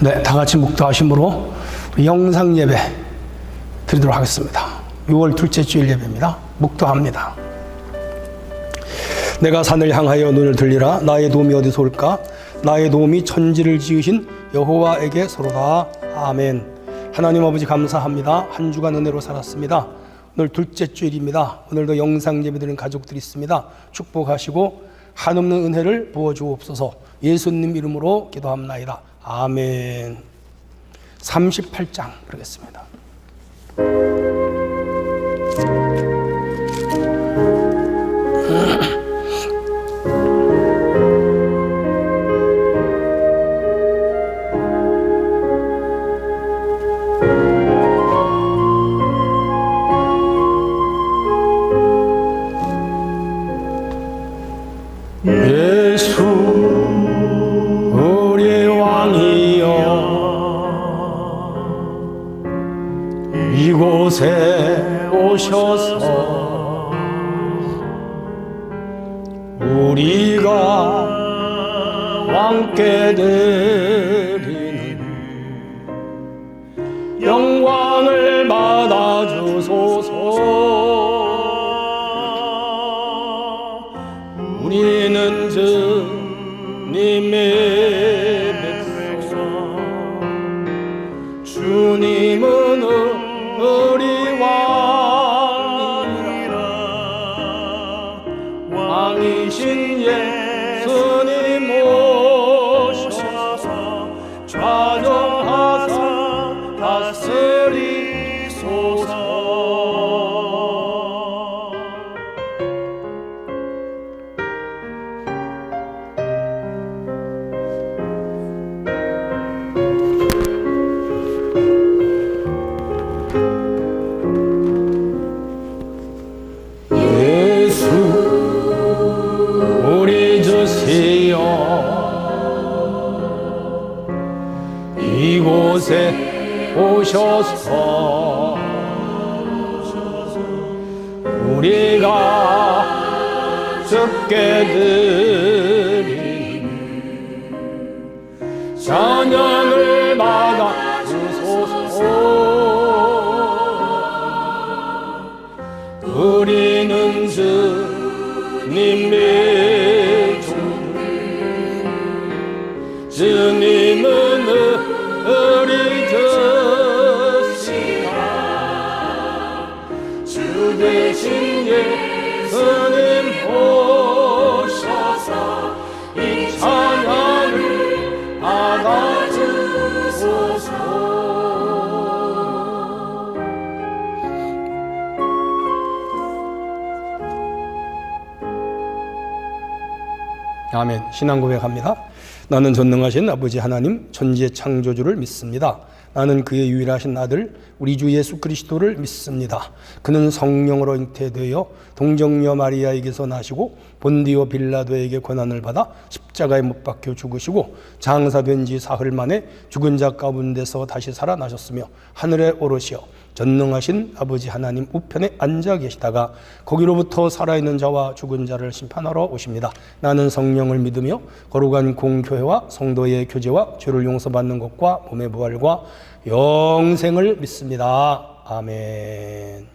네, 다 같이 묵도하심으로 영상 예배 드리도록 하겠습니다. 6월 둘째 주일 예배입니다. 묵도합니다. 내가 산을 향하여 눈을 들리라. 나의 도움이 어디서 올까? 나의 도움이 천지를 지으신 여호와에게서로다. 아멘. 하나님 아버지 감사합니다. 한 주간 은혜로 살았습니다. 오늘 둘째 주일입니다. 오늘도 영상 예배 드리는 가족들이 있습니다. 축복하시고 한없는 은혜를 부어주옵소서. 예수님 이름으로 기도합나이다. 아멘. 38장 부르겠습니다. 예수 우리 왕이여 이곳에 오셔서 우리가 왕께 드리는 영광을 받아주소서. 우리는 주님의 백성, 주님은 우리 왕이라. 왕이신 예수님 오셔서 좌정하사 다스리소서. 이곳에 오셔서 우리가 주께 드리는 찬양을 받아 주소서. 우리는 주님의 종들, 주님은 우리 주시라. 주 대신 예수님 오셔서 이 찬양을 받아주소서. 아멘. 신앙 고백합니다. 나는 전능하신 아버지 하나님 천지의 창조주를 믿습니다. 나는 그의 유일하신 아들 우리 주 예수 그리스도를 믿습니다. 그는 성령으로 잉태되어 동정녀 마리아에게서 나시고 본디오 빌라도에게 고난을 받아 십자가에 못 박혀 죽으시고 장사된 지 사흘 만에 죽은 자 가운데서 다시 살아나셨으며 하늘에 오르시어 전능하신 아버지 하나님 우편에 앉아 계시다가 거기로부터 살아있는 자와 죽은 자를 심판하러 오십니다. 나는 성령을 믿으며 거룩한 공교회와 성도의 교제와 죄를 용서받는 것과 몸의 부활과 영생을 믿습니다. 아멘.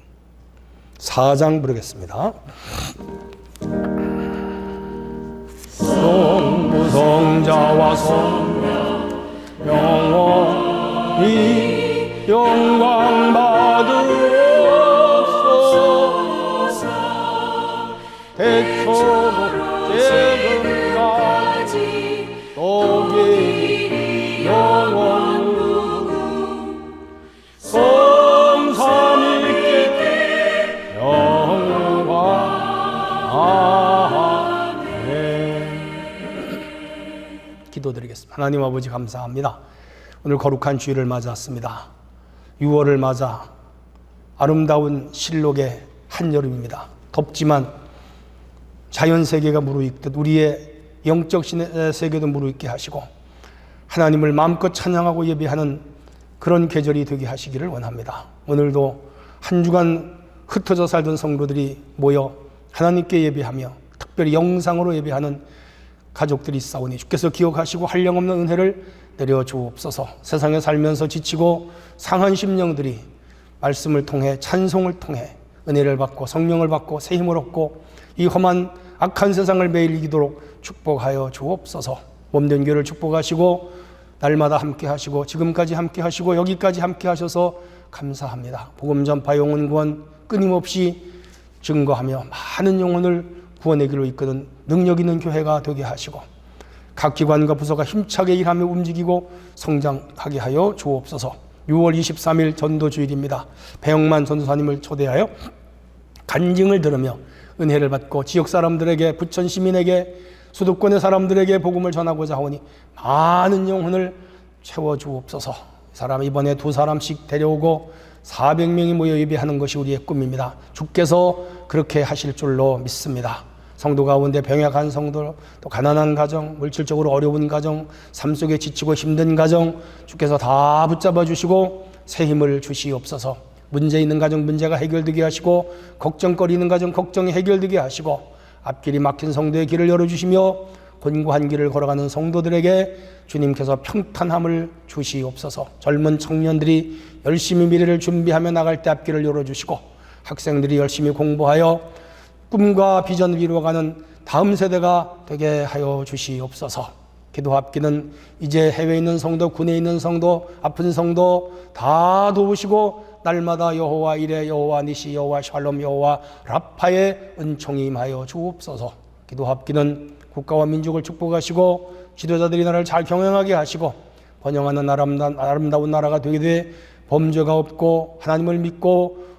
4장 부르겠습니다. 성부성자와 성령 영원히 영광 받으옵소서. 대초로 지금까지 또기 영원으로 성삼위께 영광. 아멘. 기도드리겠습니다. 하나님 아버지 감사합니다. 오늘 거룩한 주일을 맞았습니다. 6월을 맞아 아름다운 실록의 한여름입니다. 덥지만 자연세계가 무르익듯 우리의 영적 세계도 무르익게 하시고 하나님을 마음껏 찬양하고 예배하는 그런 계절이 되게 하시기를 원합니다. 오늘도 한 주간 흩어져 살던 성도들이 모여 하나님께 예배하며 특별히 영상으로 예배하는 가족들이 있사오니 주께서 기억하시고 한량없는 은혜를 내려주옵소서. 세상에 살면서 지치고 상한 심령들이 말씀을 통해 찬송을 통해 은혜를 받고 성령을 받고 새 힘을 얻고 이 험한 악한 세상을 매일 이기도록 축복하여 주옵소서. 몸된 교회를 축복하시고 날마다 함께 하시고 지금까지 함께 하시고 여기까지 함께 하셔서 감사합니다. 복음 전파 영혼 구원 끊임없이 증거하며 많은 영혼을 구원의 길로 이끄는 능력 있는 교회가 되게 하시고 각 기관과 부서가 힘차게 일하며 움직이고 성장하게 하여 주옵소서. 6월 23일 전도주일입니다. 배영만 전도사님을 초대하여 간증을 들으며 은혜를 받고 지역 사람들에게, 부천 시민에게, 수도권의 사람들에게 복음을 전하고자 하오니 많은 영혼을 채워주옵소서. 사람 이번에 2사람씩 데려오고 400명이 모여 예배하는 것이 우리의 꿈입니다. 주께서 그렇게 하실 줄로 믿습니다. 성도 가운데 병약한 성도, 또 가난한 가정, 물질적으로 어려운 가정, 삶 속에 지치고 힘든 가정 주께서 다 붙잡아 주시고 새 힘을 주시옵소서. 문제 있는 가정 문제가 해결되게 하시고 걱정거리는 가정 걱정이 해결되게 하시고 앞길이 막힌 성도의 길을 열어주시며 곤고한 길을 걸어가는 성도들에게 주님께서 평탄함을 주시옵소서. 젊은 청년들이 열심히 미래를 준비하며 나갈 때 앞길을 열어주시고 학생들이 열심히 공부하여 꿈과 비전을 이루어가는 다음 세대가 되게 하여 주시옵소서. 기도 합기는 이제 해외에 있는 성도, 군에 있는 성도, 아픈 성도 다 도우시고 날마다 여호와 이레, 여호와 니시, 여호와 샬롬, 여호와 라파의 은총이 임하여 주옵소서. 기도 합기는 국가와 민족을 축복하시고 지도자들이 나라를 잘 경영하게 하시고 번영하는 아름다운 나라가 되게 돼 범죄가 없고 하나님을 믿고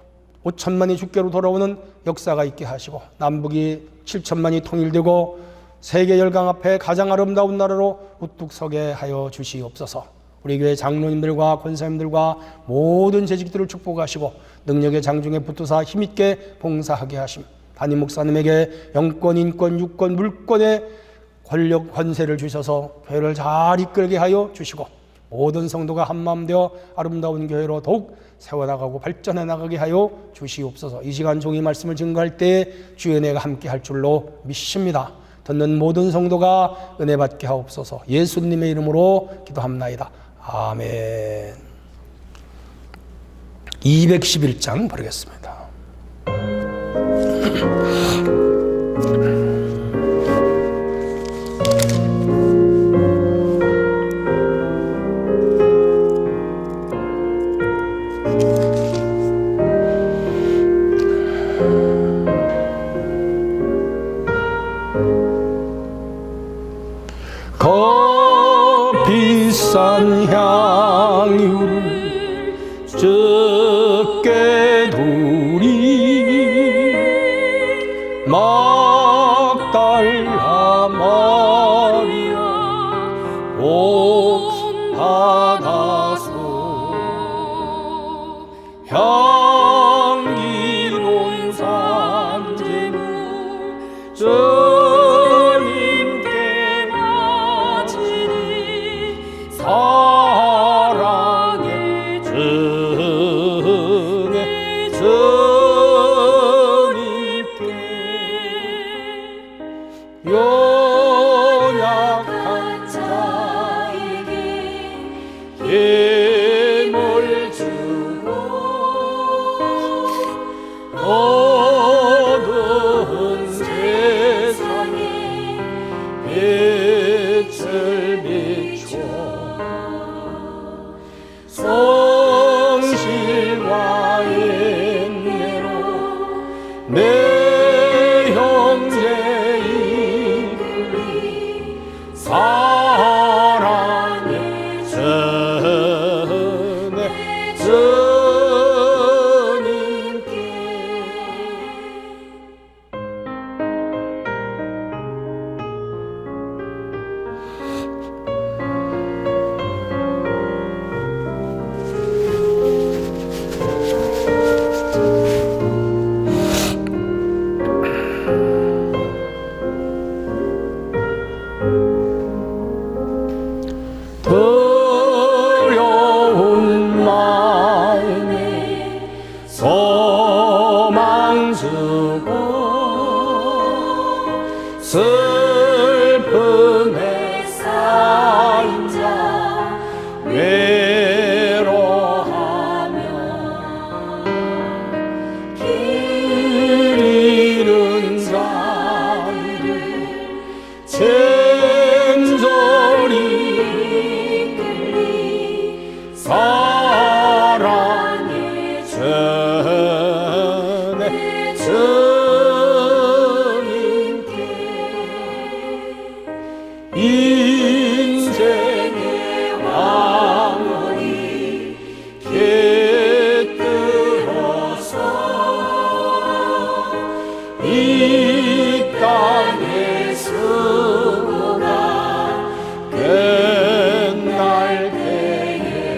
5천만이 주께로 돌아오는 역사가 있게 하시고 남북이 7천만이 통일되고 세계 열강 앞에 가장 아름다운 나라로 우뚝 서게 하여 주시옵소서. 우리 교회 장로님들과 권사님들과 모든 재직들을 축복하시고 능력의 장중에 붙드사 힘있게 봉사하게 하심. 담임 목사님에게 영권, 인권, 유권, 물권의 권력, 권세를 주셔서 교회를 잘 이끌게 하여 주시고 모든 성도가 한마음 되어 아름다운 교회로 더욱 세워나가고 발전해 나가게 하여 주시옵소서. 이 시간 종이 말씀을 증거할 때 주의 은혜가 함께 할 줄로 믿습니다. 듣는 모든 성도가 은혜 받게 하옵소서. 예수님의 이름으로 기도합나이다. 아멘. 211장 부르겠습니다. 비싼 향유를 적게 두리 막달라 마리아 복 받아서 향기로운 산재물 주님께 바치리 사랑의 증에 주님께 연약한 자에게 힘을 주고 어두운 세상에 빛을 비춰 성실과 인내로 내 형제 이끌리 사랑의 전에 주님께 옛날 때에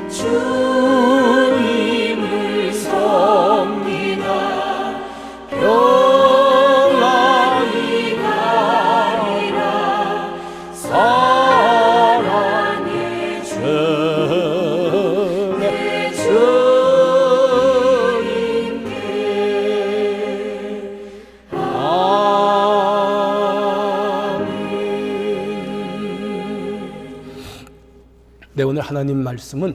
주님을 섬기나 평안히 가리라 사랑의 주님께 네, 오늘 하나님 말씀은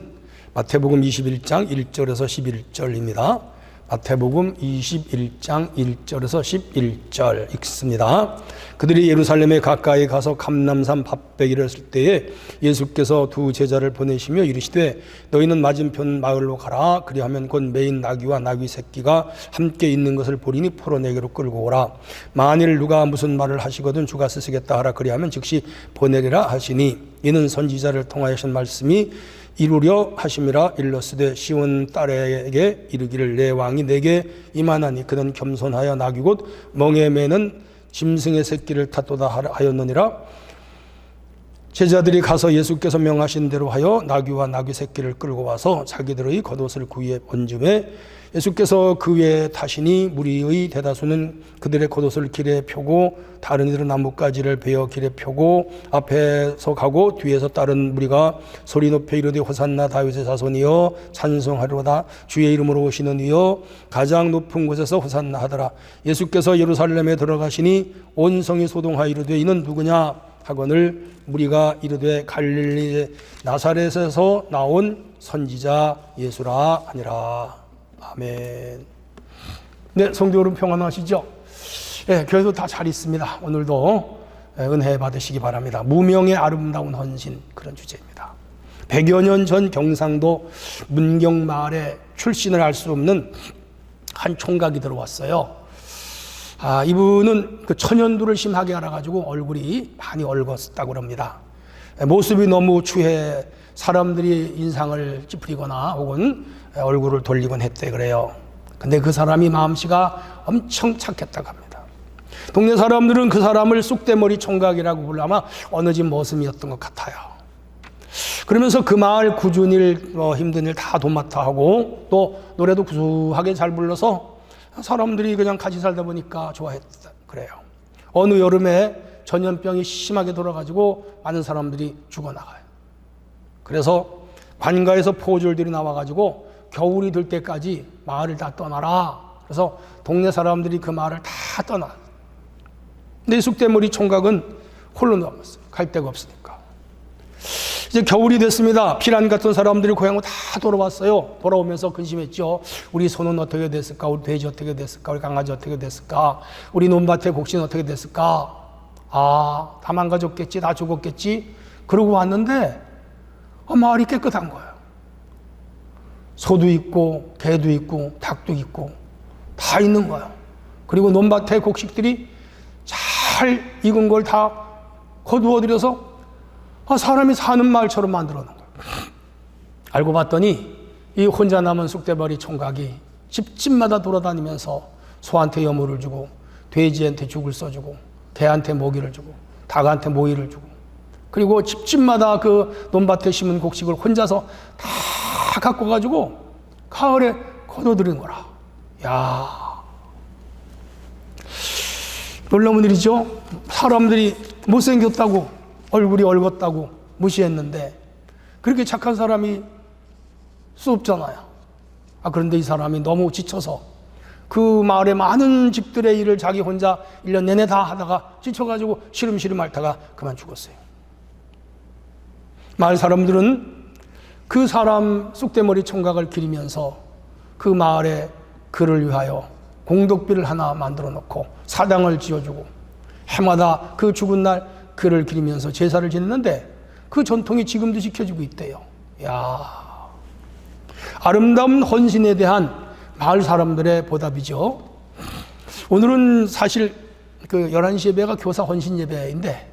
마태복음 21장 1절에서 11절입니다. 마태복음 21장 1절에서 11절 읽습니다. 그들이 예루살렘에 가까이 가서 감람산 밥100일을 했을 때에 예수께서 두 제자를 보내시며 이르시되 너희는 맞은편 마을로 가라. 그리하면 곧 매인 나귀와 나귀 새끼가 함께 있는 것을 보리니 포로내게로 끌고 오라. 만일 누가 무슨 말을 하시거든 주가 쓰시겠다 하라. 그리하면 즉시 보내리라 하시니 이는 선지자를 통하여 하신 말씀이 이루려 하심이라. 일러스되 시온 딸에게 이르기를 내 왕이 내게 임하나니 그는 겸손하여 나귀 곧 멍에 매는 짐승의 새끼를 탔도다 하였느니라. 제자들이 가서 예수께서 명하신 대로 하여 나귀와 나귀 새끼를 끌고 와서 자기들의 겉옷을 그 위에 얹음에 예수께서 그 위에 타시니 무리의 대다수는 그들의 겉옷을 길에 펴고 다른 이들은 나뭇가지를 베어 길에 펴고 앞에서 가고 뒤에서 다른 무리가 소리 높여 이르되 호산나 다윗의 자손이여 찬송하리로다. 주의 이름으로 오시는 이여 가장 높은 곳에서 호산나 하더라. 예수께서 예루살렘에 들어가시니 온 성이 소동하여 이르되 이는 누구냐 하거늘 무리가 이르되 갈릴리 나사렛에서 나온 선지자 예수라 하니라. 아멘. 네, 성도 여러분 평안하시죠? 네, 교회도 다 잘 있습니다. 오늘도 은혜 받으시기 바랍니다. 무명의 아름다운 헌신, 그런 주제입니다. 100여 년 전 경상도 문경마을에 출신을 알 수 없는 한 총각이 들어왔어요. 이분은 그 천연두를 심하게 알아가지고 얼굴이 많이 얼었다고 합니다. 모습이 너무 추해 사람들이 인상을 찌푸리거나 혹은 얼굴을 돌리곤 했대 그래요. 근데 그 사람이 마음씨가 엄청 착했다고 합니다. 동네 사람들은 그 사람을 쑥대머리 총각이라고 불러 아마 어느 집 머슴이었던 것 같아요. 그러면서 그 마을 굳은 일, 힘든 일 다 도맡아 하고 또 노래도 구수하게 잘 불러서 사람들이 그냥 같이 살다 보니까 좋아했다 그래요. 어느 여름에 전염병이 심하게 돌아가지고 많은 사람들이 죽어나가요. 그래서 관가에서 포졸들이 나와가지고 겨울이 될 때까지 마을을 다 떠나라. 그래서 동네 사람들이 그 마을을 다 떠나. 근데 쑥대머리 총각은 홀로 남았어요. 갈 데가 없으니까. 이제 겨울이 됐습니다. 피란 같은 사람들이 고향으로 다 돌아왔어요. 돌아오면서 근심했죠. 우리 소는 어떻게 됐을까? 우리 돼지 어떻게 됐을까? 우리 강아지 어떻게 됐을까? 우리 논밭의 곡식은 어떻게 됐을까? 다 망가졌겠지, 다 죽었겠지. 그러고 왔는데 마을이 깨끗한 거예요. 소도 있고 개도 있고 닭도 있고 다 있는 거예요. 그리고 논밭의 곡식들이 잘 익은 걸 다 거두어들여서 사람이 사는 마을처럼 만들어 놓은 거예요. 알고 봤더니 이 혼자 남은 쑥대머리 총각이 집집마다 돌아다니면서 소한테 여물을 주고 돼지한테 죽을 써주고 개한테 모기를 주고 닭한테 모이를 주고 그리고 집집마다 그 논밭에 심은 곡식을 혼자서 다 갖고 가지고 가을에 거둬들인 거라. 야, 놀라운 일이죠. 사람들이 못생겼다고 얼굴이 얼었다고 무시했는데 그렇게 착한 사람이 수 없잖아요. 그런데 이 사람이 너무 지쳐서 그 마을의 많은 집들의 일을 자기 혼자 1년 내내 다 하다가 지쳐가지고 시름시름 앓다가 그만 죽었어요. 마을 사람들은 그 사람 쑥대머리 총각을 기리면서 그 마을에 그를 위하여 공덕비를 하나 만들어 놓고 사당을 지어주고 해마다 그 죽은 날 그를 기리면서 제사를 지냈는데 그 전통이 지금도 지켜지고 있대요. 야, 아름다운 헌신에 대한 마을 사람들의 보답이죠. 오늘은 사실 그 11시 예배가 교사 헌신 예배인데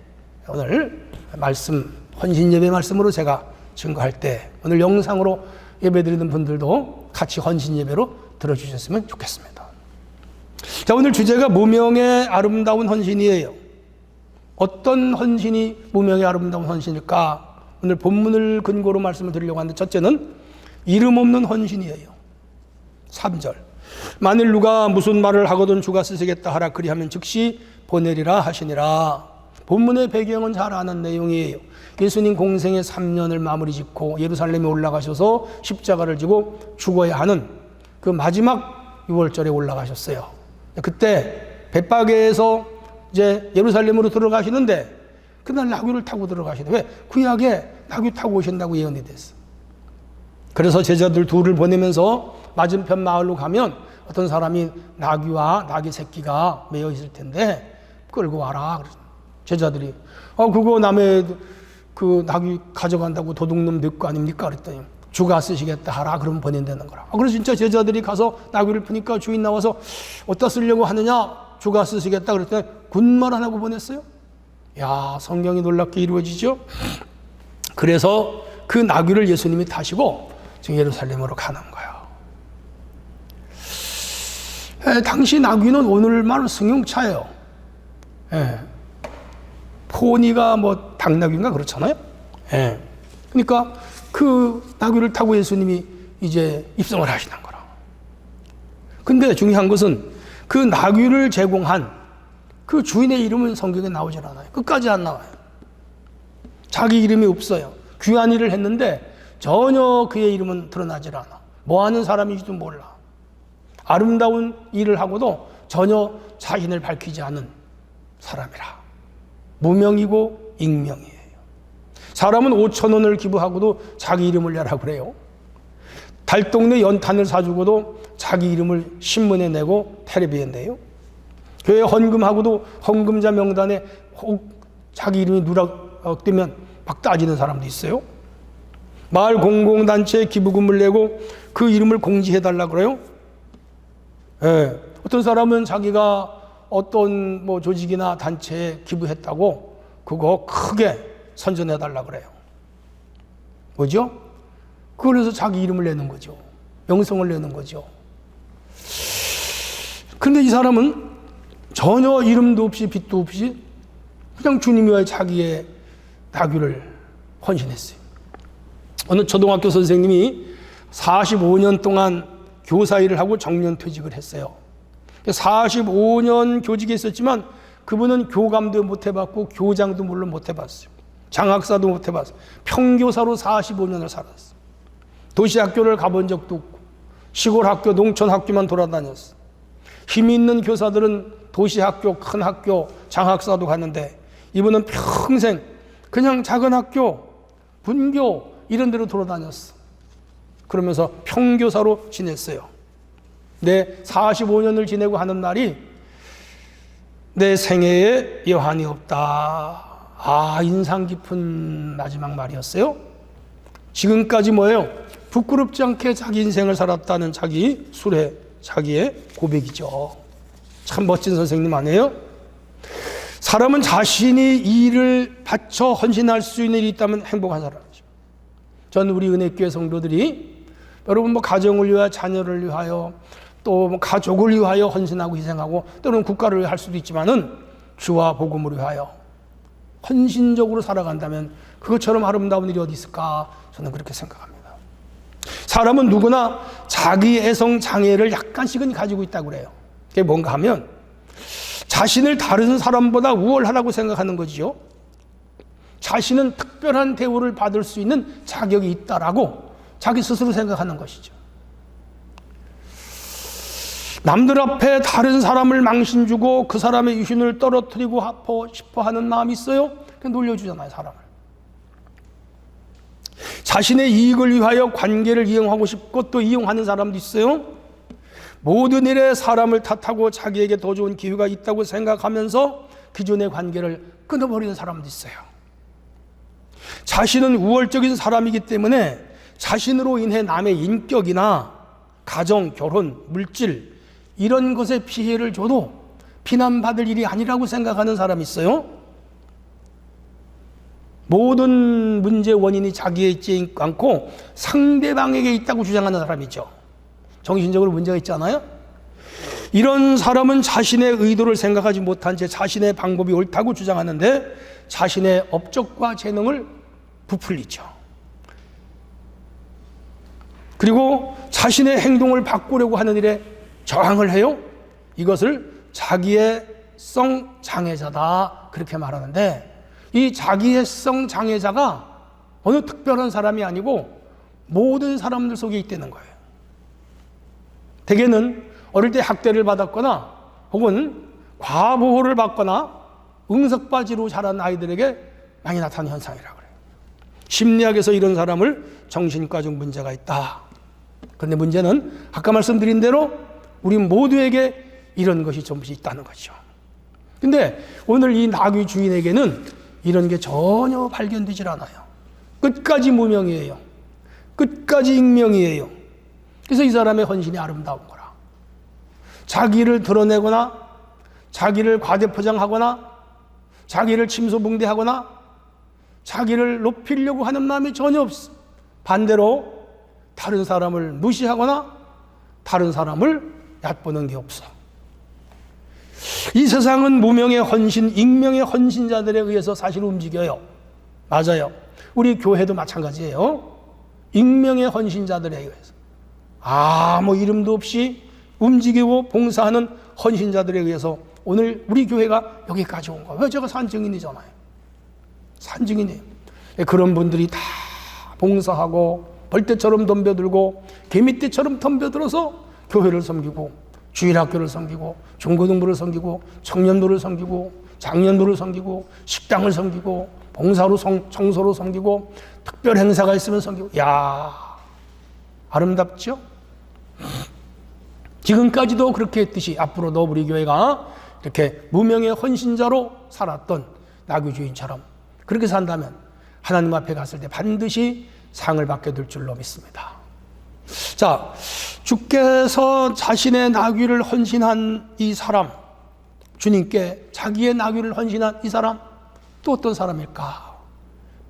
오늘 말씀 헌신 예배 말씀으로 제가 증거할 때 오늘 영상으로 예배드리는 분들도 같이 헌신 예배로 들어주셨으면 좋겠습니다. 자, 오늘 주제가 무명의 아름다운 헌신이에요. 어떤 헌신이 무명의 아름다운 헌신일까? 오늘 본문을 근거로 말씀을 드리려고 하는데, 첫째는 이름 없는 헌신이에요. 3절. 만일 누가 무슨 말을 하거든 주가 쓰시겠다 하라 그리하면 즉시 보내리라 하시니라. 본문의 배경은 잘 아는 내용이에요. 예수님 공생의 3년을 마무리 짓고 예루살렘에 올라가셔서 십자가를 지고 죽어야 하는 그 마지막 6월절에 올라가셨어요. 그때 벳바게에서 이제 예루살렘으로 들어가시는데 그날 나귀를 타고 들어가시는데, 왜? 구약에 나귀 타고 오신다고 예언이 됐어. 그래서 제자들 둘을 보내면서 맞은편 마을로 가면 어떤 사람이 나귀와 나귀 새끼가 매여 있을 텐데 끌고 와라. 제자들이 그거 남의 그 나귀 가져간다고 도둑놈 늑거 아닙니까? 그랬더니 주가 쓰시겠다 하라. 그러면 보낸다는 거라. 그래서 진짜 제자들이 가서 나귀를 푸니까 주인 나와서 어디다 쓰려고 하느냐? 주가 쓰시겠다 그랬더니 군말 안 하고 보냈어요. 야, 성경이 놀랍게 이루어지죠. 그래서 그 나귀를 예수님이 타시고 지금 예루살렘으로 가는 거예요. 당시 나귀는 오늘말 승용차예요. 포니가 뭐 당나귀인가 그렇잖아요. 그러니까 그 나귀를 타고 예수님이 이제 입성을 하시는 거라. 근데 중요한 것은 그 나귀를 제공한 그 주인의 이름은 성경에 나오질 않아요. 끝까지 안 나와요. 자기 이름이 없어요. 귀한 일을 했는데 전혀 그의 이름은 드러나질 않아. 뭐 하는 사람인지도 몰라. 아름다운 일을 하고도 전혀 자신을 밝히지 않은 사람이라. 무명이고 익명이에요. 사람은 5,000원을 기부하고도 자기 이름을 내라고 그래요. 달동네 연탄을 사주고도 자기 이름을 신문에 내고 텔레비에 내요. 교회 헌금하고도 헌금자 명단에 자기 이름이 누락되면 막 따지는 사람도 있어요. 마을 공공단체에 기부금을 내고 그 이름을 공지해달라고 그래요. 어떤 사람은 자기가 어떤 뭐 조직이나 단체에 기부했다고 그거 크게 선전해달라고 그래요. 뭐죠? 그래서 자기 이름을 내는 거죠. 명성을 내는 거죠. 그런데 이 사람은 전혀 이름도 없이 빛도 없이 그냥 주님 위하여 자기의 나귀를 헌신했어요. 어느 초등학교 선생님이 45년 동안 교사 일을 하고 정년퇴직을 했어요. 45년 교직에 있었지만 그분은 교감도 못 해봤고 교장도 물론 못 해봤어요. 장학사도 못 해봤어요. 평교사로 45년을 살았어요. 도시학교를 가본 적도 없고 시골 학교, 농촌 학교만 돌아다녔어요. 힘 있는 교사들은 도시학교, 큰 학교, 장학사도 갔는데 이분은 평생 그냥 작은 학교, 분교 이런 데로 돌아다녔어. 그러면서 평교사로 지냈어요. 내 45년을 지내고 하는 날이 내 생애에 여한이 없다. 인상 깊은 마지막 말이었어요. 지금까지 뭐예요? 부끄럽지 않게 자기 인생을 살았다는 자기 수레, 자기의 고백이죠. 참 멋진 선생님 아니에요? 사람은 자신이 일을 바쳐 헌신할 수 있는 일이 있다면 행복한 사람이죠. 전 우리 은혜교회 성도들이 여러분 뭐 가정을 위하여, 자녀를 위하여, 또 뭐 가족을 위하여 헌신하고 희생하고 때로는 국가를 위해 할 수도 있지만은 주와 복음을 위하여 헌신적으로 살아간다면 그것처럼 아름다운 일이 어디 있을까? 저는 그렇게 생각합니다. 사람은 누구나 자기 애성 장애를 약간씩은 가지고 있다고 그래요. 그게 뭔가 하면 자신을 다른 사람보다 우월하다고 생각하는 거지요. 자신은 특별한 대우를 받을 수 있는 자격이 있다라고 자기 스스로 생각하는 것이죠. 남들 앞에 다른 사람을 망신 주고 그 사람의 유신을 떨어뜨리고 싶어 하는 마음이 있어요? 그냥 놀려주잖아요, 사람을. 자신의 이익을 위하여 관계를 이용하고 싶고 또 이용하는 사람도 있어요. 모든 일에 사람을 탓하고 자기에게 더 좋은 기회가 있다고 생각하면서 기존의 관계를 끊어버리는 사람도 있어요. 자신은 우월적인 사람이기 때문에 자신으로 인해 남의 인격이나 가정, 결혼, 물질 이런 것에 피해를 줘도 비난받을 일이 아니라고 생각하는 사람이 있어요. 모든 문제의 원인이 자기에 있지 않고 상대방에게 있다고 주장하는 사람이죠. 정신적으로 문제가 있잖아요. 이런 사람은 자신의 의도를 생각하지 못한 채 자신의 방법이 옳다고 주장하는데 자신의 업적과 재능을 부풀리죠. 그리고 자신의 행동을 바꾸려고 하는 일에 저항을 해요. 이것을 자기애성 장애자다 그렇게 말하는데, 이 자기애성 장애자가 어느 특별한 사람이 아니고 모든 사람들 속에 있다는 거예요. 대개는 어릴 때 학대를 받았거나 혹은 과보호를 받거나 응석바지로 자란 아이들에게 많이 나타나는 현상이라고 그래요. 심리학에서 이런 사람을 정신과적 문제가 있다. 그런데 문제는 아까 말씀드린 대로 우리 모두에게 이런 것이 좀씩 있다는 거죠. 근데 오늘 이 나귀 주인에게는 이런 게 전혀 발견되질 않아요. 끝까지 무명이에요. 끝까지 익명이에요. 그래서 이 사람의 헌신이 아름다운 거라. 자기를 드러내거나 자기를 과대포장하거나 자기를 침소봉대하거나 자기를 높이려고 하는 마음이 전혀 없어. 반대로 다른 사람을 무시하거나 다른 사람을 얕보는 게 없어. 이 세상은 무명의 헌신, 익명의 헌신자들에 의해서 사실 움직여요. 맞아요. 우리 교회도 마찬가지예요. 익명의 헌신자들에 의해서 아무 이름도 없이 움직이고 봉사하는 헌신자들에 의해서 오늘 우리 교회가 여기까지 온 거예요. 제가 산증인이잖아요. 산증인이에요. 그런 분들이 다 봉사하고 벌떼처럼 덤벼들고 개미떼처럼 덤벼들어서 교회를 섬기고 주일학교를 섬기고 중고등부를 섬기고 청년부를 섬기고 장년부를 섬기고 식당을 섬기고 봉사로 청소로 섬기고 특별 행사가 있으면 섬기고. 야, 아름답죠? 지금까지도 그렇게 했듯이 앞으로도 우리 교회가 이렇게 무명의 헌신자로 살았던 나귀 주인처럼 그렇게 산다면 하나님 앞에 갔을 때 반드시 상을 받게 될 줄로 믿습니다. 자, 주께서 자신의 나귀를 헌신한 이 사람, 주님께 자기의 나귀를 헌신한 이 사람, 또 어떤 사람일까?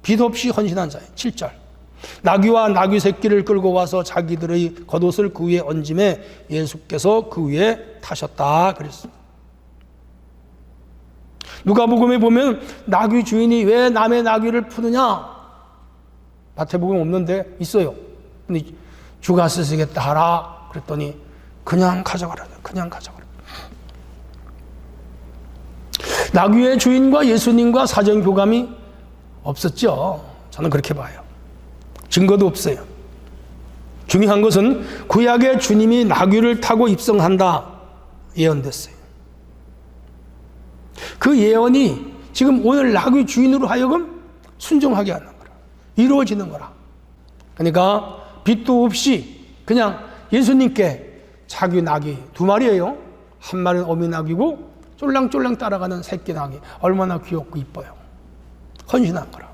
빚 없이 헌신한 자예요. 7절. 나귀와 나귀 새끼를 끌고 와서 자기들의 겉옷을 그 위에 얹음에 예수께서 그 위에 타셨다 그랬습니다. 누가복음에 보면 나귀 주인이 왜 남의 나귀를 푸느냐? 마태복음 없는데 있어요. 근데 주가 쓰시겠다 하라 그랬더니 그냥 가져가라. 그냥 가져가라. 나귀의 주인과 예수님과 사전 교감이 없었죠. 저는 그렇게 봐요. 증거도 없어요. 중요한 것은 구약의 주님이 나귀를 타고 입성한다 예언됐어요. 그 예언이 지금 오늘 나귀 주인으로 하여금 순종하게 하는 거라. 이루어지는 거라. 그러니까 빚도 없이 그냥 예수님께 자기 나귀 2마리예요. 한 마리는 어미 나귀고 쫄랑쫄랑 따라가는 새끼 나귀. 얼마나 귀엽고 이뻐요. 헌신한 거라.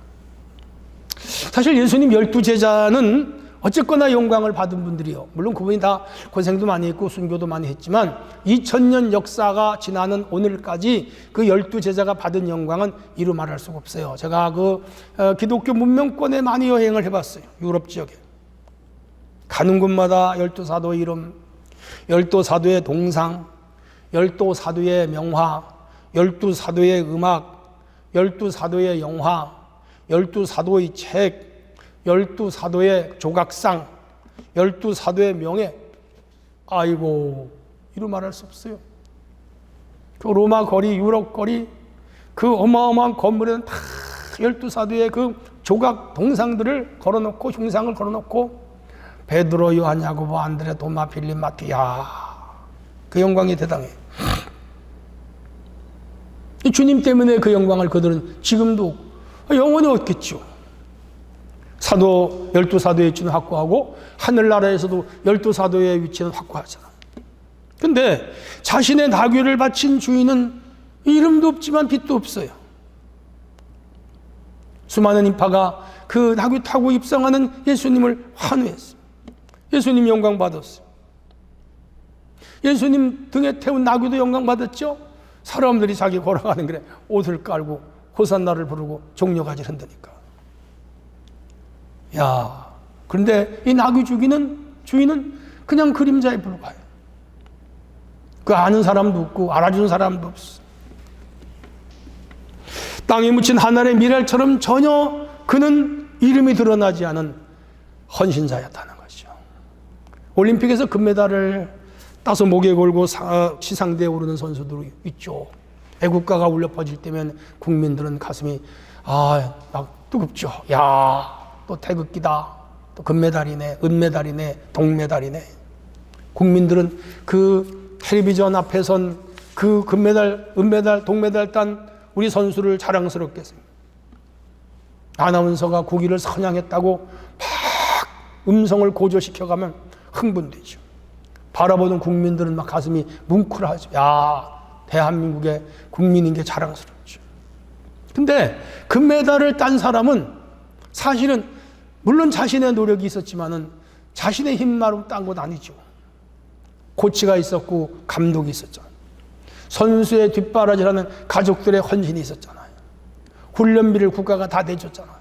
사실 예수님 12제자는 어쨌거나 영광을 받은 분들이요. 물론 그분이 다 고생도 많이 했고 순교도 많이 했지만 2000년 역사가 지나는 오늘까지 그 12제자가 받은 영광은 이루 말할 수가 없어요. 제가 기독교 문명권에 많이 여행을 해봤어요. 유럽 지역에. 가는 곳마다 12사도의 이름, 12사도의 동상, 12사도의 명화, 12사도의 음악, 12사도의 영화, 12사도의 책, 12사도의 조각상, 12사도의 명예. 아이고, 이루 말할 수 없어요. 그 로마 거리, 유럽 거리, 그 어마어마한 건물에는 다 12사도의 그 조각 동상들을 걸어놓고 흉상을 걸어놓고 베드로, 요한, 야고보, 안드레, 도마, 빌립, 마티. 야, 그 영광이 대단해. 주님 때문에 그 영광을 그들은 지금도 영원히 얻겠죠. 사도 12사도의 위치는 확고하고 하늘나라에서도 12사도의 위치는 확고하잖아. 근데 자신의 나귀를 바친 주인은 이름도 없지만 빚도 없어요. 수많은 인파가 그 나귀 타고 입성하는 예수님을 환호했어요. 예수님 영광 받았어요. 예수님 등에 태운 나귀도 영광 받았죠. 사람들이 자기 걸어가는 길에 옷을 깔고 호산나를 부르고 종려가지를 흔드니까. 야, 그런데 이 나귀 주인은 그냥 그림자에 불과해요. 그 아는 사람도 없고 알아주는 사람도 없어. 땅에 묻힌 하늘의 미랄처럼 전혀 그는 이름이 드러나지 않은 헌신자였다는 거죠. 올림픽에서 금메달을 따서 목에 걸고 시상대에 오르는 선수들이 있죠. 애국가가 울려 퍼질 때면 국민들은 가슴이 막 뜨겁죠. 야, 또 태극기다. 또 금메달이네, 은메달이네, 동메달이네. 국민들은 그 텔레비전 앞에 선 그 금메달, 은메달, 동메달 딴 우리 선수를 자랑스럽게 생각합니다. 아나운서가 국위를 선양했다고 막 음성을 고조시켜가면 흥분되죠. 바라보는 국민들은 막 가슴이 뭉클하죠. 야, 대한민국의 국민인 게 자랑스럽죠. 근데 금메달을 딴 사람은 사실은 물론 자신의 노력이 있었지만은 자신의 힘만으로 딴 건 아니죠. 코치가 있었고 감독이 있었잖아요. 선수의 뒷바라지라는 가족들의 헌신이 있었잖아요. 훈련비를 국가가 다 대줬잖아요.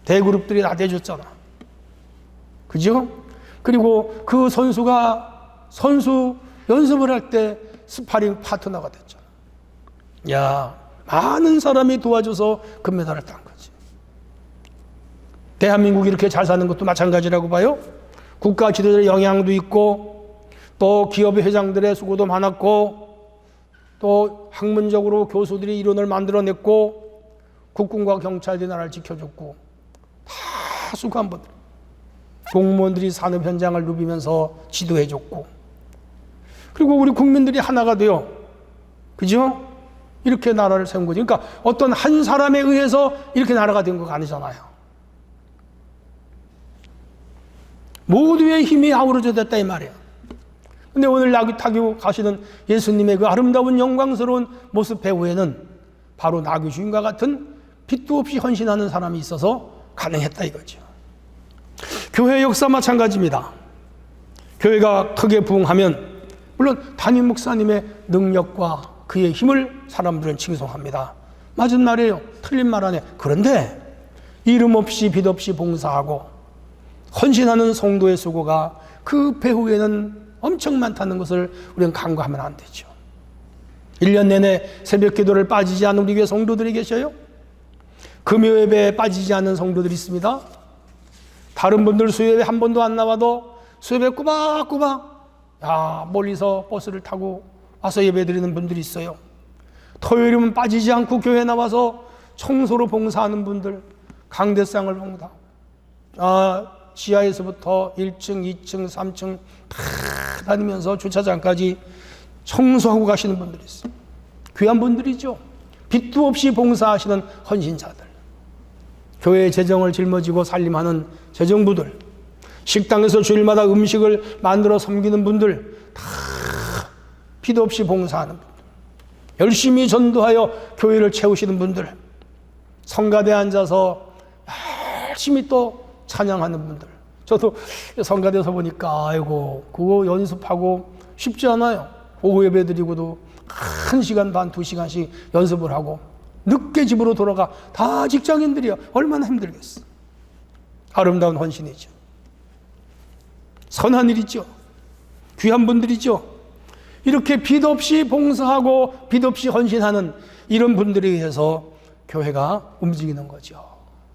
대그룹들이 다 대줬잖아요. 그죠? 그리고 그 선수가 선수 연습을 할 때 스파링 파트너가 됐잖아요. 야, 많은 사람이 도와줘서 금메달을 딴 거지. 대한민국이 이렇게 잘 사는 것도 마찬가지라고 봐요. 국가 지도자의 영향도 있고 또 기업의 회장들의 수고도 많았고 또 학문적으로 교수들이 이론을 만들어냈고 국군과 경찰들이 나라를 지켜줬고 다 수고한 분들. 공무원들이 산업 현장을 누비면서 지도해줬고 그리고 우리 국민들이 하나가 되어 그죠? 이렇게 나라를 세운 거지. 그러니까 어떤 한 사람에 의해서 이렇게 나라가 된 거 아니잖아요. 모두의 힘이 아우러져 됐다 이 말이에요. 근데 오늘 나귀 가시는 예수님의 그 아름다운 영광스러운 모습 배후에는 바로 나귀 주인과 같은 빛도 없이 헌신하는 사람이 있어서 가능했다 이거죠. 교회 역사 마찬가지입니다. 교회가 크게 부흥하면 물론 담임 목사님의 능력과 그의 힘을 사람들은 칭송합니다. 맞은 말이에요. 틀린 말 아니에요. 그런데 이름 없이 빛 없이 봉사하고 헌신하는 성도의 수고가 그 배후에는 엄청 많다는 것을 우리는 간과하면 안 되죠. 1년 내내 새벽 기도를 빠지지 않은 우리 교회 성도들이 계셔요. 금요예배에 빠지지 않는 성도들이 있습니다. 다른 분들 수요예배 한 번도 안 나와도 수요예배 꼬박꼬박 멀리서 버스를 타고 와서 예배드리는 분들이 있어요. 토요일이면 빠지지 않고 교회에 나와서 청소로 봉사하는 분들, 강대상을 봉사하고 지하에서부터 1층, 2층, 3층 다 다니면서 주차장까지 청소하고 가시는 분들이 있어요. 귀한 분들이죠. 빛도 없이 봉사하시는 헌신자들. 교회의 재정을 짊어지고 살림하는 재정부들, 식당에서 주일마다 음식을 만들어 섬기는 분들, 다 빛 없이 봉사하는 분들, 열심히 전도하여 교회를 채우시는 분들, 성가대에 앉아서 열심히 또 찬양하는 분들. 저도 성가대에서 보니까 아이고 그거 연습하고 쉽지 않아요. 오후 예배 드리고도 1시간 반, 2시간씩 연습을 하고 늦게 집으로 돌아가. 다 직장인들이야. 얼마나 힘들겠어. 아름다운 헌신이죠. 선한 일이죠. 귀한 분들이죠. 이렇게 빛 없이 봉사하고 빛 없이 헌신하는 이런 분들에 의해서 교회가 움직이는 거죠.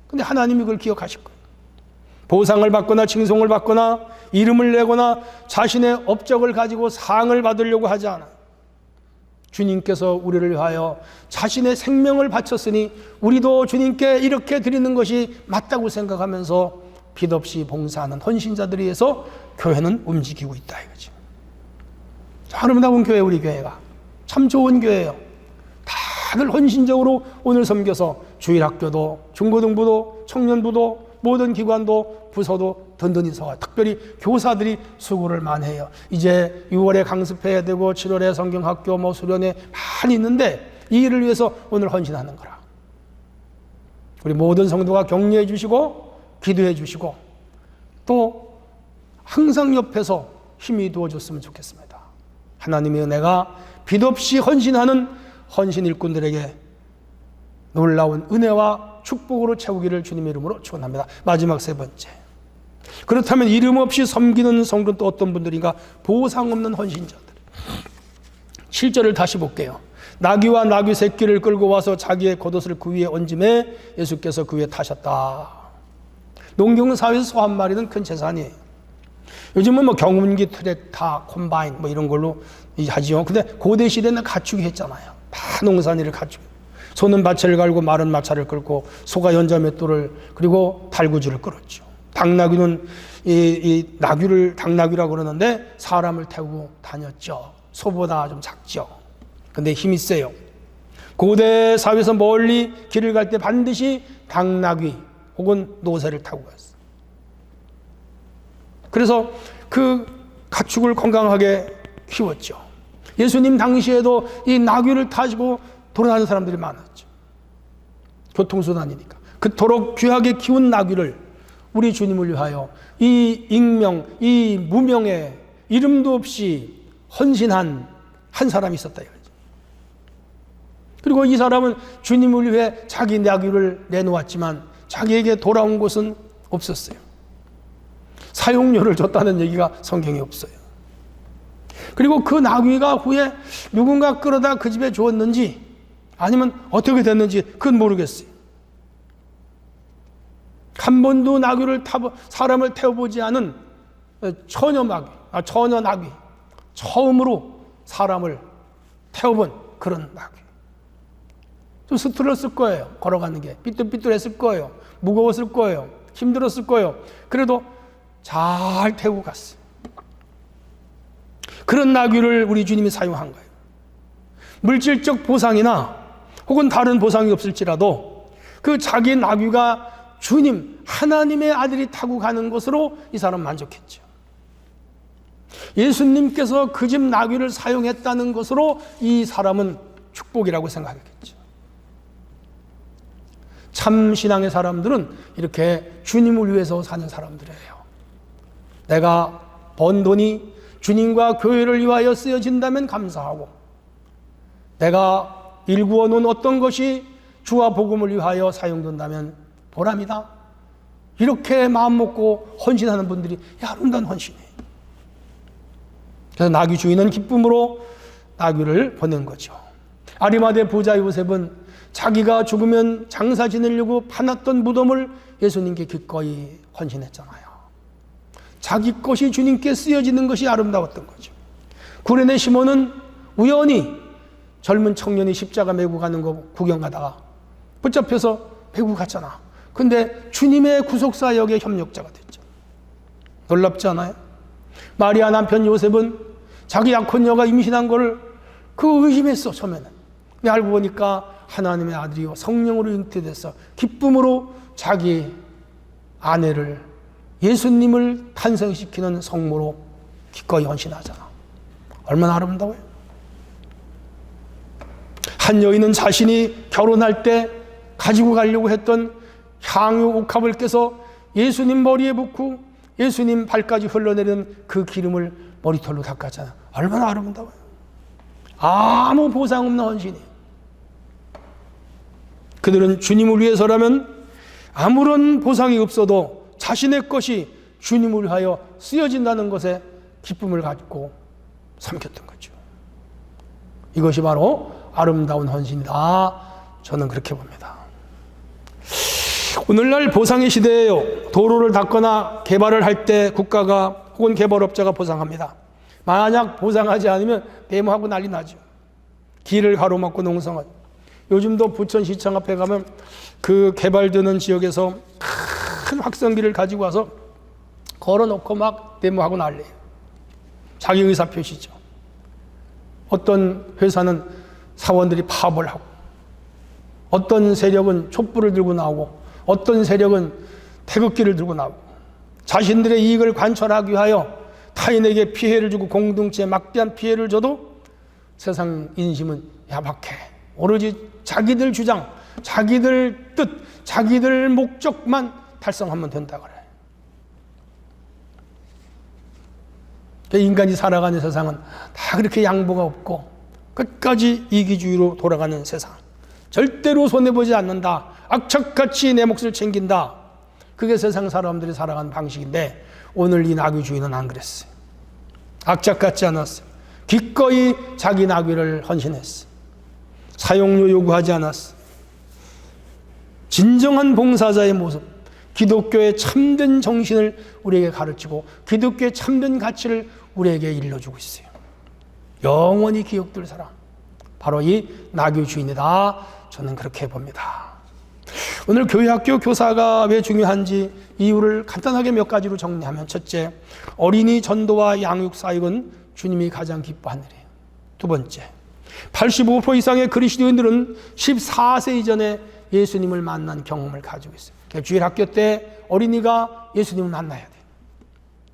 근데 하나님이 그걸 기억하실 거예요. 보상을 받거나 칭송을 받거나 이름을 내거나 자신의 업적을 가지고 상을 받으려고 하지 않아요. 주님께서 우리를 위하여 자신의 생명을 바쳤으니 우리도 주님께 이렇게 드리는 것이 맞다고 생각하면서 빛 없이 봉사하는 헌신자들에 의해서 교회는 움직이고 있다 이거죠. 아름다운 교회, 우리 교회가 참 좋은 교회예요. 다들 헌신적으로 오늘 섬겨서 주일학교도 중고등부도 청년부도 모든 기관도 부서도 든든히 서가, 특별히 교사들이 수고를 많이 해요. 이제 6월에 강습해야 되고 7월에 성경학교 수련회 많이 있는데 이 일을 위해서 오늘 헌신하는 거라. 우리 모든 성도가 격려해 주시고 기도해 주시고 또 항상 옆에서 힘이 도와줬으면 좋겠습니다. 하나님의 은혜가 빛 없이 헌신하는 헌신 일꾼들에게 놀라운 은혜와 축복으로 채우기를 주님의 이름으로 축원합니다. 마지막 세 번째. 그렇다면 이름 없이 섬기는 성도는 또 어떤 분들인가? 보상 없는 헌신자들. 실제를 다시 볼게요. 나귀와 나귀 새끼를 끌고 와서 자기의 겉옷을 그 위에 얹음에 예수께서 그 위에 타셨다. 농경사회에서 소 한 마리는 큰 재산이에요. 요즘은 뭐 경운기, 트랙터, 콤바인 뭐 이런 걸로 하지요. 근데 고대 시대는 가축이 했잖아요. 다 농산일을 가축. 소는 밭을 갈고 말은 마차를 끌고 소가 연자 맷돌을 그리고 달구지를 끌었죠. 당나귀는 이 나귀를 당나귀라고 그러는데 사람을 태우고 다녔죠. 소보다 좀 작죠. 근데 힘이 세요. 고대 사회에서 멀리 길을 갈 때 반드시 당나귀 혹은 노새를 타고 갔어요. 그래서 그 가축을 건강하게 키웠죠. 예수님 당시에도 이 나귀를 타시고 돌아다니는 사람들이 많았죠. 교통수단이니까. 그토록 귀하게 키운 나귀를 우리 주님을 위하여 이 익명, 이 무명의 이름도 없이 헌신한 한 사람이 있었다 이거죠. 그리고 이 사람은 주님을 위해 자기 나귀를 내놓았지만 자기에게 돌아온 것은 없었어요. 사용료를 줬다는 얘기가 성경에 없어요. 그리고 그 나귀가 후에 누군가 끌어다 그 집에 주었는지 아니면 어떻게 됐는지 그건 모르겠어요. 한 번도 나귀를 사람을 태워보지 않은 처녀 나귀, 처음으로 사람을 태워본 그런 나귀. 좀 스트레스였을 거예요. 걸어가는 게 삐뚤삐뚤했을 거예요. 무거웠을 거예요. 힘들었을 거예요. 그래도 잘 태우고 갔어요. 그런 나귀를 우리 주님이 사용한 거예요. 물질적 보상이나 혹은 다른 보상이 없을지라도 그 자기 나귀가 주님, 하나님의 아들이 타고 가는 것으로 이 사람 만족했죠. 예수님께서 그 집 나귀를 사용했다는 것으로 이 사람은 축복이라고 생각했겠죠. 참 신앙의 사람들은 이렇게 주님을 위해서 사는 사람들이에요. 내가 번 돈이 주님과 교회를 위하여 쓰여진다면 감사하고, 내가 일구어 놓은 어떤 것이 주와 복음을 위하여 사용된다면 보람이다. 이렇게 마음 먹고 헌신하는 분들이 아름다운 헌신이에요. 그래서 나귀 주인은 기쁨으로 나귀를 보낸 거죠. 아리마대 부자 요셉은 자기가 죽으면 장사 지내려고 파놨던 무덤을 예수님께 기꺼이 헌신했잖아요. 자기 것이 주님께 쓰여지는 것이 아름다웠던 거죠. 구레네 시몬은 우연히 젊은 청년이 십자가 메고 가는 거 구경 가다가 붙잡혀서 메고 갔잖아. 근데 주님의 구속사 역의 협력자가 됐죠. 놀랍지 않아요? 마리아 남편 요셉은 자기 약혼녀가 임신한 걸 그 의심했어, 처음에는. 근데 알고 보니까 하나님의 아들이요 성령으로 잉태돼서 기쁨으로 자기 아내를, 예수님을 탄생시키는 성모로 기꺼이 헌신하잖아. 얼마나 아름다워요. 한 여인은 자신이 결혼할 때 가지고 가려고 했던 향유 옥합을 깨서 예수님 머리에 붓고 예수님 발까지 흘러내리는 그 기름을 머리털로 닦았잖아. 얼마나 아름다워요. 아무 보상 없는 헌신이에요. 그들은 주님을 위해서라면 아무런 보상이 없어도 자신의 것이 주님을 위하여 쓰여진다는 것에 기쁨을 갖고 삼켰던 거죠. 이것이 바로 아름다운 헌신이다. 저는 그렇게 봅니다. 오늘날 보상의 시대예요. 도로를 닦거나 개발을 할 때 국가가 혹은 개발업자가 보상합니다. 만약 보상하지 않으면 데모하고 난리 나죠. 길을 가로막고 농성하죠. 요즘도 부천시청 앞에 가면 그 개발되는 지역에서 큰 확성기를 가지고 와서 걸어놓고 막 데모하고 난리예요. 자기 의사 표시죠. 어떤 회사는 사원들이 파업을 하고, 어떤 세력은 촛불을 들고 나오고, 어떤 세력은 태극기를 들고 나오고, 자신들의 이익을 관철하기 위하여 타인에게 피해를 주고 공동체에 막대한 피해를 줘도 세상 인심은 야박해. 오로지 자기들 주장, 자기들 뜻, 자기들 목적만 달성하면 된다 그래. 인간이 살아가는 세상은 다 그렇게 양보가 없고 끝까지 이기주의로 돌아가는 세상. 절대로 손해보지 않는다. 악착같이 내 몫을 챙긴다. 그게 세상 사람들이 살아가는 방식인데 오늘 이 나귀 주인은 안 그랬어요. 악착같지 않았어요. 기꺼이 자기 나귀를 헌신했어. 사용료 요구하지 않았어. 진정한 봉사자의 모습, 기독교의 참된 정신을 우리에게 가르치고 기독교의 참된 가치를 우리에게 일러주고 있어요. 영원히 기억될 사람, 바로 이 나귀 주인이다. 저는 그렇게 봅니다. 오늘 교회학교 교사가 왜 중요한지 이유를 간단하게 몇 가지로 정리하면, 첫째, 어린이 전도와 양육 사역은 주님이 가장 기뻐하는 일이에요. 두 번째, 85% 이상의 그리스도인들은 14세 이전에 예수님을 만난 경험을 가지고 있어요. 그러니까 주일학교 때 어린이가 예수님을 만나야 돼요.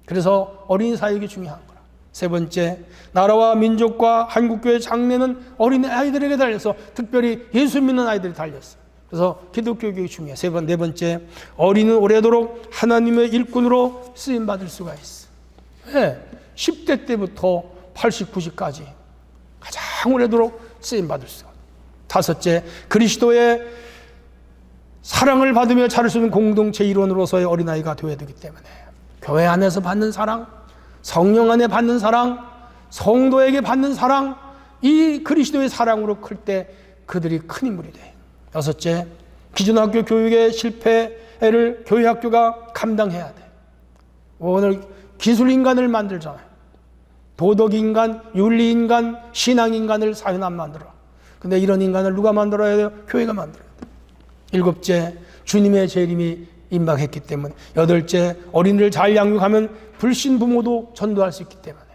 그래서 어린이 사역이 중요한 거라. 세 번째, 나라와 민족과 한국교회 장래는 어린이 아이들에게 달려서, 특별히 예수 믿는 아이들이 달렸어요. 그래서 기독교 교육이 중요해요. 네 번째, 어린이는 오래도록 하나님의 일꾼으로 쓰임받을 수가 있어. 네, 10대 때부터 80, 90까지 가장 오래도록 쓰임받을 수가 있어요. 다섯째, 그리스도의 사랑을 받으며 자랄 수 있는 공동체 일원으로서의 어린아이가 되어야 되기 때문에 교회 안에서 받는 사랑, 성령 안에 받는 사랑, 성도에게 받는 사랑, 이 그리스도의 사랑으로 클 때 그들이 큰 인물이 돼요. 여섯째, 기존학교 교육의 실패를 교회학교가 감당해야 돼. 오늘 기술인간을 만들잖아요. 도덕인간, 윤리인간, 신앙인간을 사회는 안 만들어. 근데 이런 인간을 누가 만들어야 돼요? 교회가 만들어야 돼. 일곱째, 주님의 재림이 임박했기 때문에. 여덟째, 어린이를 잘 양육하면 불신 부모도 전도할 수 있기 때문에.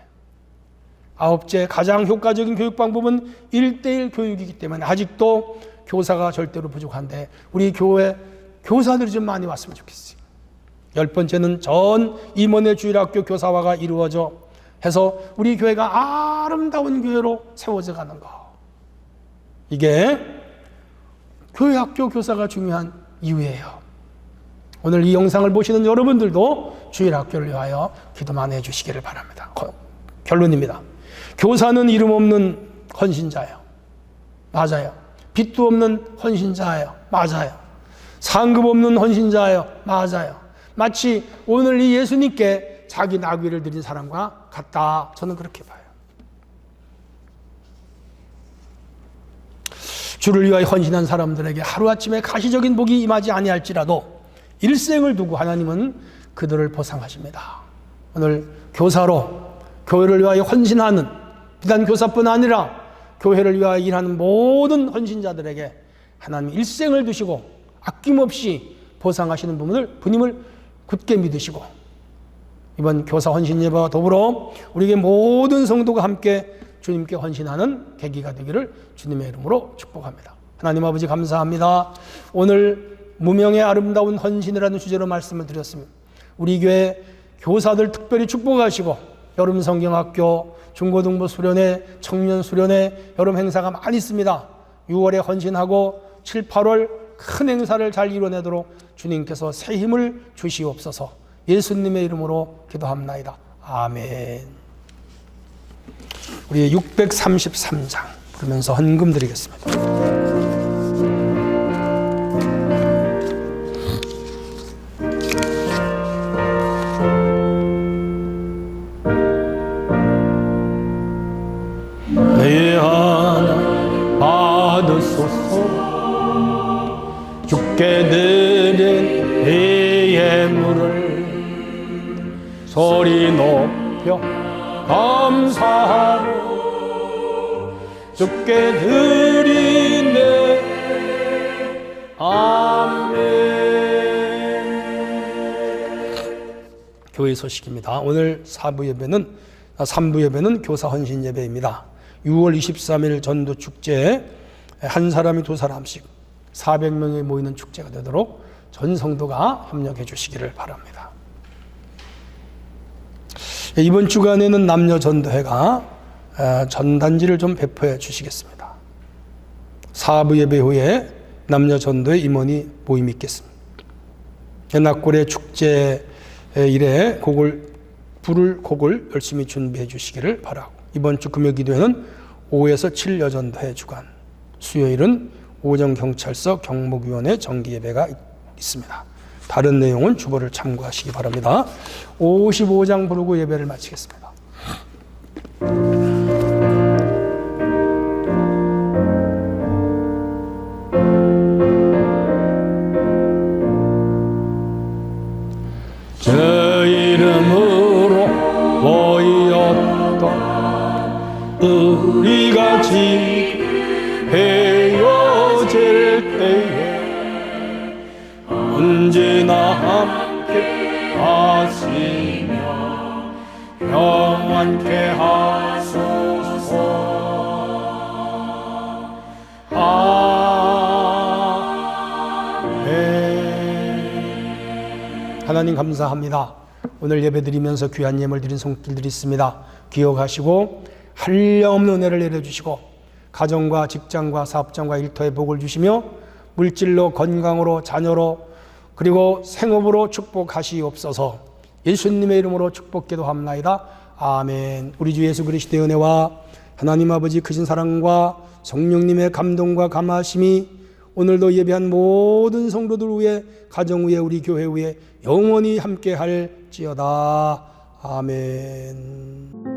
아홉째, 가장 효과적인 교육 방법은 1:1 교육이기 때문에 아직도 교사가 절대로 부족한데 우리 교회 교사들이 좀 많이 왔으면 좋겠어요. 열 번째는 전 임원의 주일학교 교사화가 이루어져 해서 우리 교회가 아름다운 교회로 세워져 가는 거. 이게 교회학교 교사가 중요한 이유예요. 오늘 이 영상을 보시는 여러분들도 주일학교를 위하여 기도 많이 해주시기를 바랍니다. 결론입니다. 교사는 이름 없는 헌신자예요. 맞아요. 빚도 없는 헌신자예요. 맞아요. 상급 없는 헌신자예요. 맞아요. 마치 오늘 이 예수님께 자기 나귀를 드린 사람과 같다. 저는 그렇게 봐요. 주를 위하여 헌신한 사람들에게 하루아침에 가시적인 복이 임하지 아니할지라도 일생을 두고 하나님은 그들을 보상하십니다. 오늘 교사로 교회를 위하여 헌신하는 비단 교사뿐 아니라 교회를 위하여 일하는 모든 헌신자들에게 하나님 일생을 두시고 아낌없이 보상하시는 분임을 굳게 믿으시고, 이번 교사 헌신 예배와 더불어 우리에게 모든 성도가 함께 주님께 헌신하는 계기가 되기를 주님의 이름으로 축복합니다. 하나님 아버지 감사합니다. 오늘 무명의 아름다운 헌신이라는 주제로 말씀을 드렸습니다. 우리 교회 교사들 특별히 축복하시고, 여름 성경학교, 중고등부 수련회, 청년 수련회, 여름 행사가 많이 있습니다. 6월에 헌신하고 7, 8월 큰 행사를 잘 이뤄내도록 주님께서 새 힘을 주시옵소서. 예수님의 이름으로 기도합나이다. 아멘. 우리 633장 부르면서 헌금 드리겠습니다. 내 하나 받으소서. 주께 드린 이 예물을 소리 높여 감사하고 주께 드리네. 아멘. 교회 소식입니다. 오늘 3부 예배는 교사 헌신 예배입니다. 6월 23일 전도 축제, 한 사람이 두 사람씩 400명이 모이는 축제가 되도록 전 성도가 협력해 주시기를 바랍니다. 이번 주간에는 남녀 전도회가 전단지를 좀 배포해 주시겠습니다. 4부 예배 후에 남녀 전도회 임원이 모임이 있겠습니다. 낙골의 축제 일에 부를 곡을 열심히 준비해 주시기를 바라고, 이번 주 금요 기도회는 5에서 7 여전도회 주간, 수요일은 오정경찰서 경목위원회 정기예배가 있습니다. 다른 내용은 주보를 참고하시기 바랍니다. 55장 부르고 예배를 마치겠습니다. 저 이름으로 모였다. 우리가 지금 헤어질 때에 언제나 함께 하시며 영원케 하소서. 하나님 감사합니다. 오늘 예배드리면서 귀한 예물 드린 손길들이 있습니다. 기억하시고 한량없는 은혜를 내려주시고 가정과 직장과 사업장과 일터에 복을 주시며 물질로 건강으로 자녀로 그리고 생업으로 축복하시옵소서. 예수님의 이름으로 축복 기도합나이다. 아멘. 우리 주 예수 그리스도의 은혜와 하나님 아버지 크신 사랑과 성령님의 감동과 감화심이 오늘도 예배한 모든 성도들 위에 가정 위에 우리 교회 위에 영원히 함께 할지어다. 아멘.